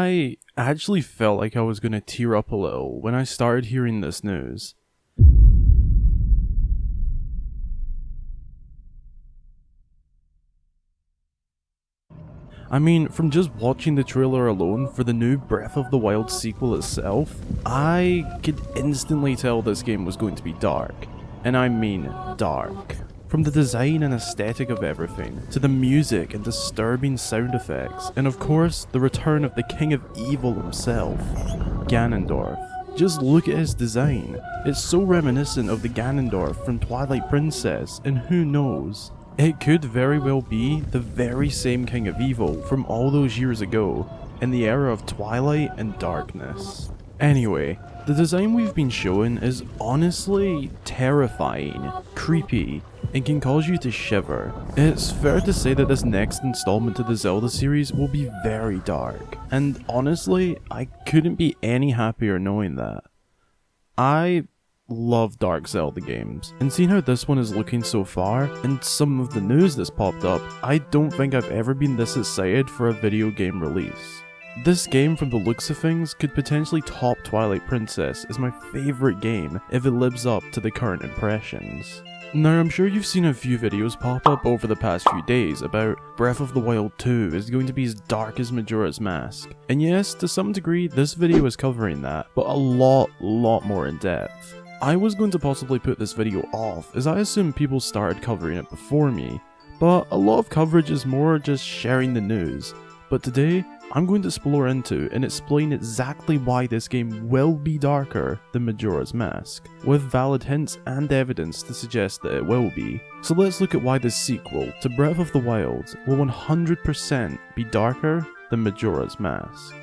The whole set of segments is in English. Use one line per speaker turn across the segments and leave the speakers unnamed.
I actually felt like I was gonna tear up a little when I started hearing this news. I mean, from just watching the trailer alone for the new Breath of the Wild sequel itself, I could instantly tell this game was going to be dark. And I mean dark. From the design and aesthetic of everything, to the music and disturbing sound effects, and of course, the return of the King of Evil himself, Ganondorf. Just look at his design. It's so reminiscent of the Ganondorf from Twilight Princess, and who knows? It could very well be the very same King of Evil from all those years ago, in the era of Twilight and Darkness. Anyway, the design we've been shown is honestly terrifying, creepy, and can cause you to shiver. It's fair to say that this next installment to the Zelda series will be very dark, and honestly, I couldn't be any happier knowing that. I love dark Zelda games, and seeing how this one is looking so far, and some of the news that's popped up, I don't think I've ever been this excited for a video game release. This game, from the looks of things, could potentially top Twilight Princess as my favourite game if it lives up to the current impressions. Now, I'm sure you've seen a few videos pop up over the past few days about Breath of the Wild 2 is going to be as dark as Majora's Mask. And yes, to some degree, this video is covering that, but a lot more in depth. I was going to possibly put this video off, as I assumed people started covering it before me, but a lot of coverage is more just sharing the news. But today, I'm going to explore into and explain exactly why this game will be darker than Majora's Mask, with valid hints and evidence to suggest that it will be. So let's look at why this sequel to Breath of the Wild will 100% be darker than Majora's Mask.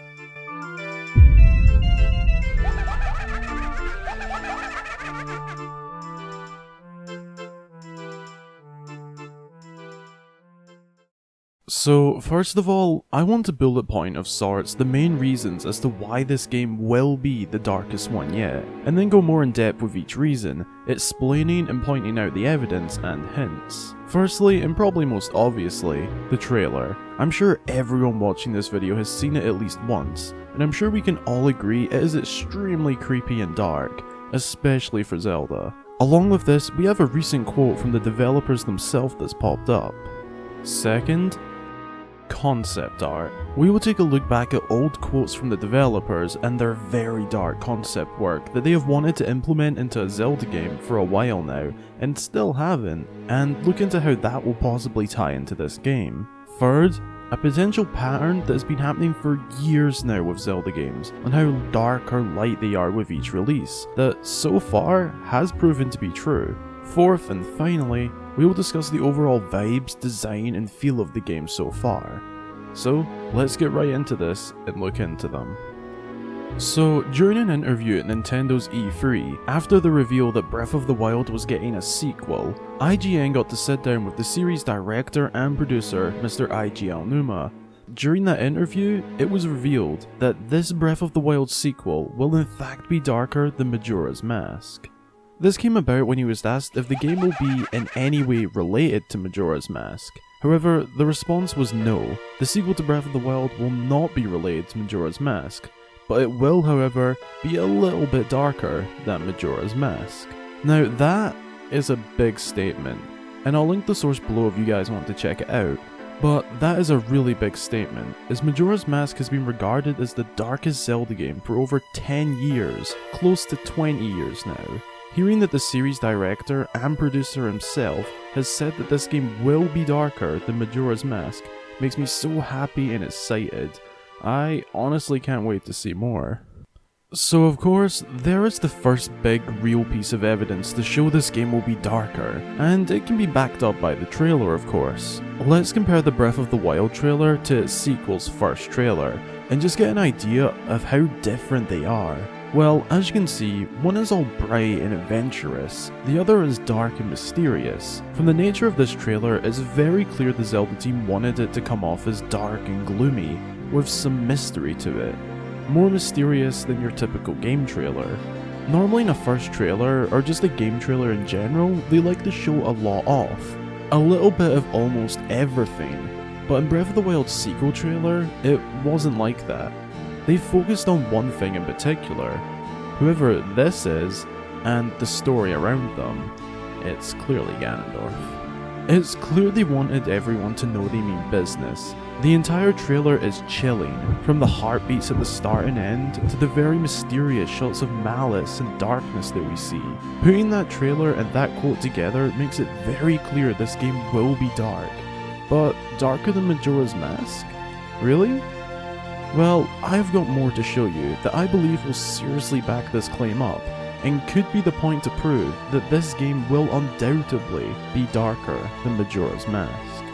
So, first of all, I want to bullet point of sorts the main reasons as to why this game will be the darkest one yet, and then go more in depth with each reason, explaining and pointing out the evidence and hints. Firstly, and probably most obviously, the trailer. I'm sure everyone watching this video has seen it at least once, and I'm sure we can all agree it is extremely creepy and dark, especially for Zelda. Along with this, we have a recent quote from the developers themselves that's popped up. Second, concept art. We will take a look back at old quotes from the developers and their very dark concept work that they have wanted to implement into a Zelda game for a while now, and still haven't, and look into how that will possibly tie into this game. Third, a potential pattern that has been happening for years now with Zelda games, on how dark or light they are with each release, that so far has proven to be true. Fourth and finally, we will discuss the overall vibes, design and feel of the game so far. So, let's get right into this and look into them. So, during an interview at Nintendo's E3, after the reveal that Breath of the Wild was getting a sequel, IGN got to sit down with the series director and producer, Mr. Eiji Aonuma. During that interview, it was revealed that this Breath of the Wild sequel will in fact be darker than Majora's Mask. This came about when he was asked if the game will be in any way related to Majora's Mask. However, the response was no. The sequel to Breath of the Wild will not be related to Majora's Mask, but it will, however, be a little bit darker than Majora's Mask. Now that is a big statement, and I'll link the source below if you guys want to check it out. But that is a really big statement, as Majora's Mask has been regarded as the darkest Zelda game for over 10 years, close to 20 years now. Hearing that the series director and producer himself has said that this game will be darker than Majora's Mask makes me so happy and excited. I honestly can't wait to see more. So of course, there is the first big real piece of evidence to show this game will be darker, and it can be backed up by the trailer of course. Let's compare the Breath of the Wild trailer to its sequel's first trailer, and just get an idea of how different they are. Well, as you can see, one is all bright and adventurous, the other is dark and mysterious. From the nature of this trailer, it's very clear the Zelda team wanted it to come off as dark and gloomy, with some mystery to it. More mysterious than your typical game trailer. Normally in a first trailer, or just a game trailer in general, they like to show a lot off. A little bit of almost everything. But in Breath of the Wild's sequel trailer, it wasn't like that. They focused on one thing in particular, whoever this is, and the story around them. It's clearly Ganondorf. It's clear they wanted everyone to know they mean business. The entire trailer is chilling, from the heartbeats at the start and end, to the very mysterious shots of malice and darkness that we see. Putting that trailer and that quote together makes it very clear this game will be dark. But darker than Majora's Mask? Really? Well, I've got more to show you that I believe will seriously back this claim up, and could be the point to prove that this game will undoubtedly be darker than Majora's Mask.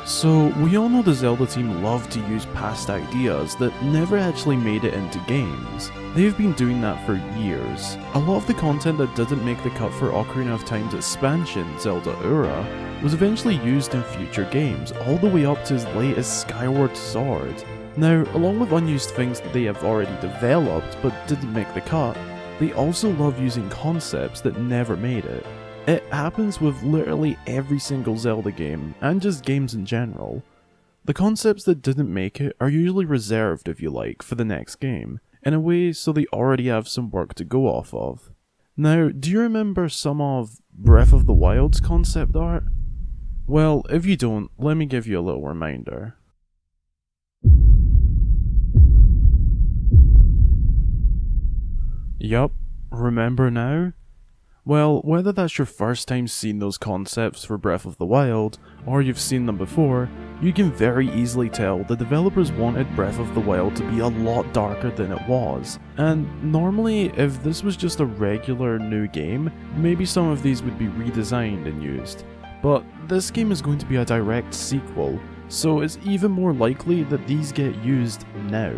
So, we all know the Zelda team love to use past ideas that never actually made it into games. They've been doing that for years. A lot of the content that didn't make the cut for Ocarina of Time's expansion, Zelda Ura, was eventually used in future games, all the way up to as late as Skyward Sword. Now, along with unused things that they have already developed but didn't make the cut, they also love using concepts that never made it. It happens with literally every single Zelda game, and just games in general. The concepts that didn't make it are usually reserved, if you like, for the next game, in a way so they already have some work to go off of. Now, do you remember some of Breath of the Wild's concept art? Well, if you don't, let me give you a little reminder. Yup, remember now? Well, whether that's your first time seeing those concepts for Breath of the Wild, or you've seen them before, you can very easily tell the developers wanted Breath of the Wild to be a lot darker than it was. And normally, if this was just a regular new game, maybe some of these would be redesigned and used. But this game is going to be a direct sequel, so it's even more likely that these get used now.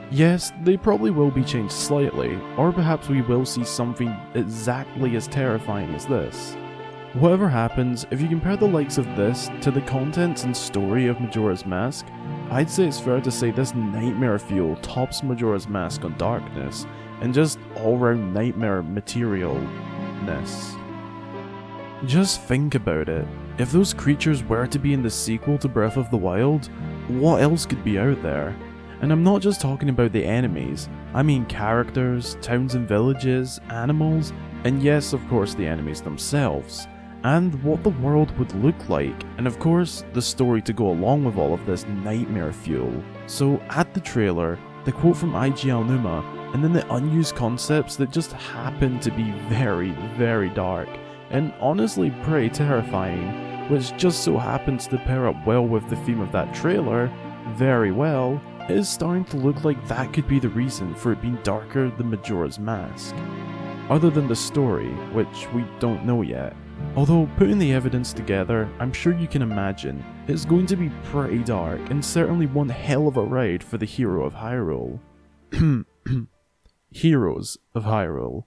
Yes, they probably will be changed slightly, or perhaps we will see something exactly as terrifying as this. Whatever happens, if you compare the likes of this to the contents and story of Majora's Mask, I'd say it's fair to say this nightmare fuel tops Majora's Mask on darkness, and just all-round nightmare materialness. Just think about it. If those creatures were to be in the sequel to Breath of the Wild, what else could be out there? And I'm not just talking about the enemies, I mean characters, towns and villages, animals, and yes, of course, the enemies themselves, and what the world would look like, and of course, the story to go along with all of this nightmare fuel. So at the trailer, the quote from IG Aonuma, and then the unused concepts that just happen to be very, very dark, and honestly pretty terrifying, which just so happens to pair up well with the theme of that trailer, very well, it is starting to look like that could be the reason for it being darker than Majora's Mask. Other than the story, which we don't know yet. Although putting the evidence together, I'm sure you can imagine, it's going to be pretty dark and certainly one hell of a ride for the hero of Hyrule. Heroes of Hyrule.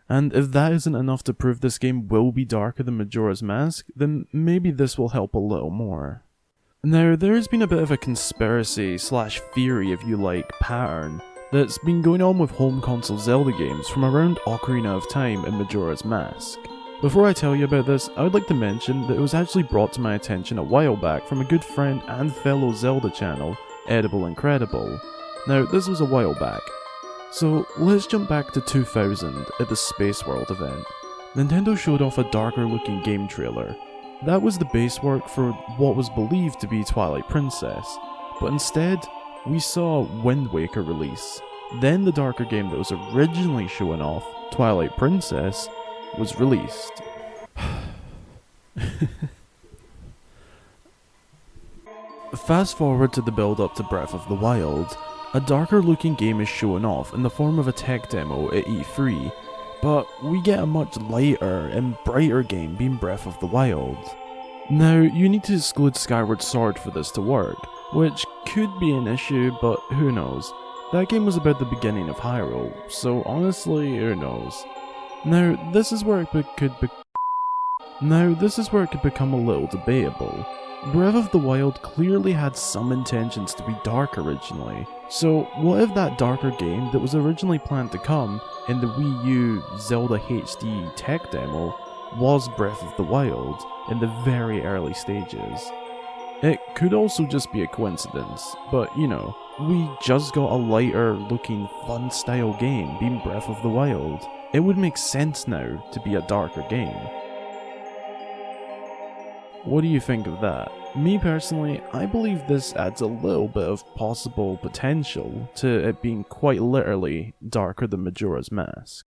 And if that isn't enough to prove this game will be darker than Majora's Mask, then maybe this will help a little more. Now, there's been a bit of a conspiracy slash theory, if you like, pattern that's been going on with home console Zelda games from around Ocarina of Time and Majora's Mask. Before I tell you about this, I would like to mention that it was actually brought to my attention a while back from a good friend and fellow Zelda channel, Edible Incredible. Now, this was a while back. So, let's jump back to 2000 at the Space World event. Nintendo showed off a darker looking game trailer. That was the base work for what was believed to be Twilight Princess, but instead, we saw Wind Waker release. Then the darker game that was originally showing off, Twilight Princess, was released. Fast forward to the build up to Breath of the Wild, a darker looking game is showing off in the form of a tech demo at E3, but we get a much lighter and brighter game being Breath of the Wild. Now, you need to exclude Skyward Sword for this to work, which could be an issue, but who knows. That game was about the beginning of Hyrule, so honestly, who knows. Now, this is where it could become a little debatable. Breath of the Wild clearly had some intentions to be dark originally, so what if that darker game that was originally planned to come in the Wii U Zelda HD tech demo was Breath of the Wild in the very early stages? It could also just be a coincidence, but you know, we just got a lighter looking fun style game being Breath of the Wild. It would make sense now to be a darker game. What do you think of that? Me personally, I believe this adds a little bit of possible potential to it being quite literally darker than Majora's Mask.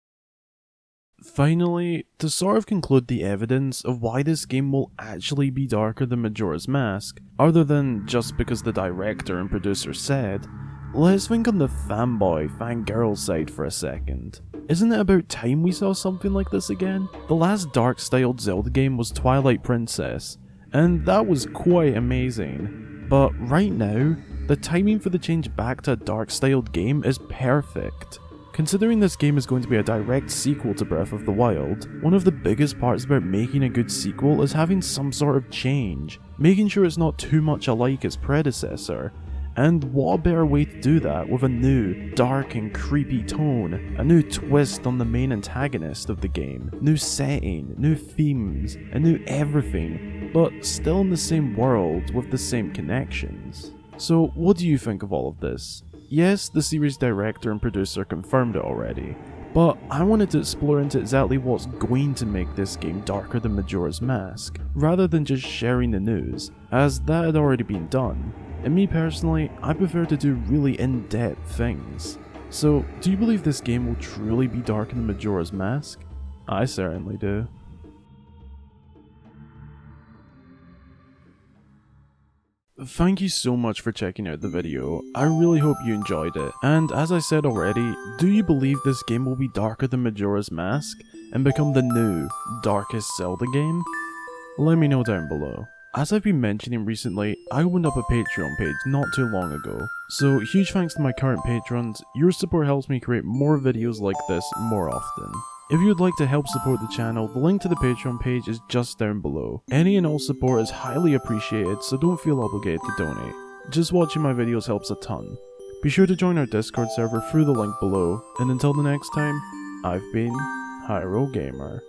Finally, to sort of conclude the evidence of why this game will actually be darker than Majora's Mask, other than just because the director and producer said, let's think on the fanboy, fangirl side for a second. Isn't it about time we saw something like this again? The last dark-styled Zelda game was Twilight Princess, and that was quite amazing. But right now, the timing for the change back to a dark-styled game is perfect. Considering this game is going to be a direct sequel to Breath of the Wild, one of the biggest parts about making a good sequel is having some sort of change, making sure it's not too much alike its predecessor. And what a better way to do that with a new, dark and creepy tone, a new twist on the main antagonist of the game, new setting, new themes, a new everything, but still in the same world with the same connections. So what do you think of all of this? Yes, the series director and producer confirmed it already, but I wanted to explore into exactly what's going to make this game darker than Majora's Mask, rather than just sharing the news, as that had already been done. And me personally, I prefer to do really in-depth things. So, do you believe this game will truly be darker than Majora's Mask? I certainly do. Thank you so much for checking out the video. I really hope you enjoyed it. And as I said already, do you believe this game will be darker than Majora's Mask and become the new, darkest Zelda game? Let me know down below. As I've been mentioning recently, I opened up a Patreon page not too long ago, so huge thanks to my current patrons. Your support helps me create more videos like this more often. If you would like to help support the channel, the link to the Patreon page is just down below. Any and all support is highly appreciated, so don't feel obligated to donate. Just watching my videos helps a ton. Be sure to join our Discord server through the link below, and until the next time, I've been Hyrule Gamer.